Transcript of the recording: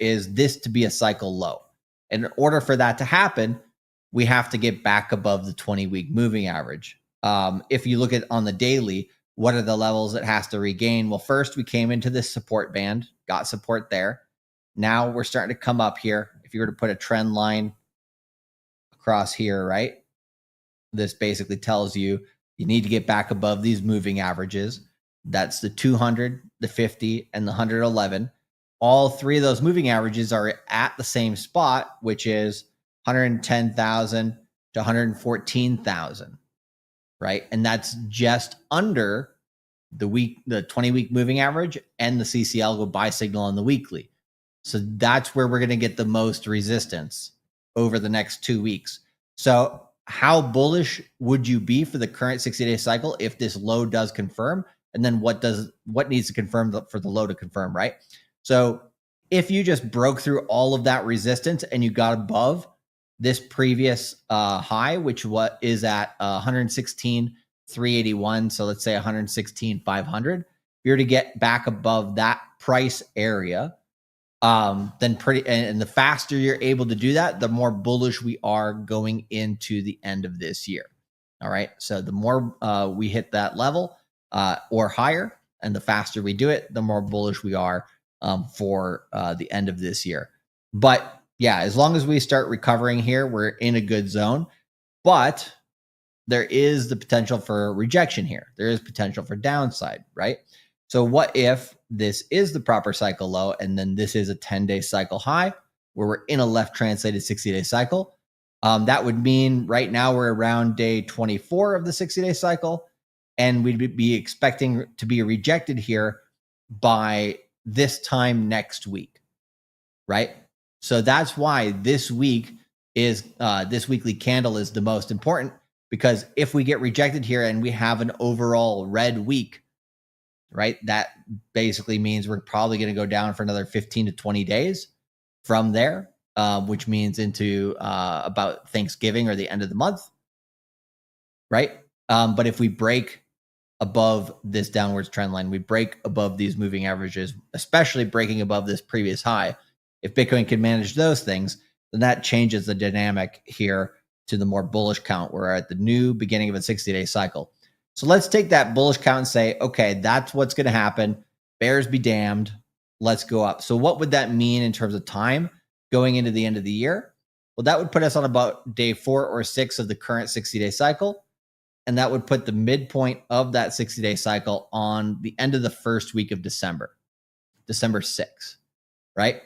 is this to be a cycle low. And in order for that to happen, we have to get back above the 20-week moving average. If you look at on the daily, what are the levels it has to regain? Well, first we came into this support band, got support there. Now we're starting to come up here. If you were to put a trend line across here, right? This basically tells you you need to get back above these moving averages. That's the 200, the 50, and the 111. All three of those moving averages are at the same spot, which is 110,000 to 114,000, right? And that's just under the 20-week moving average and the CCL go buy signal on the weekly. So that's where we're going to get the most resistance over the next 2 weeks. So how bullish would you be for the current 60-day cycle if this low does confirm? And then what needs to confirm for the low to confirm, right? So if you just broke through all of that resistance and you got above this previous high, which is at 116,381, so let's say 116,500, if you're to get back above that price area, then and the faster you're able to do that, the more bullish we are going into the end of this year. All right. So the more we hit that level or higher, and the faster we do it, the more bullish we are for the end of this year. But yeah, as long as we start recovering here, we're in a good zone. But there is the potential for rejection here. There is potential for downside, right? So what if this is the proper cycle low and then this is a 10-day cycle high where we're in a left translated 60-day cycle? That would mean right now we're around day 24 of the 60-day cycle, and we'd be expecting to be rejected here by this time next week, right? So that's why this week is this weekly candle is the most important, because if we get rejected here and we have an overall red week, right, that basically means we're probably going to go down for another 15 to 20 days from there, which means into about Thanksgiving or the end of the month, right? But if we break above this downwards trend line, we break above these moving averages, especially breaking above this previous high. If Bitcoin can manage those things, then that changes the dynamic here to the more bullish count. We're at the new beginning of a 60-day cycle. So let's take that bullish count and say, okay, that's what's going to happen. Bears be damned. Let's go up. So what would that mean in terms of time going into the end of the year? Well, that would put us on about day 4 or 6 of the current 60-day cycle. And that would put the midpoint of that 60-day cycle on the end of the first week of December 6th, right?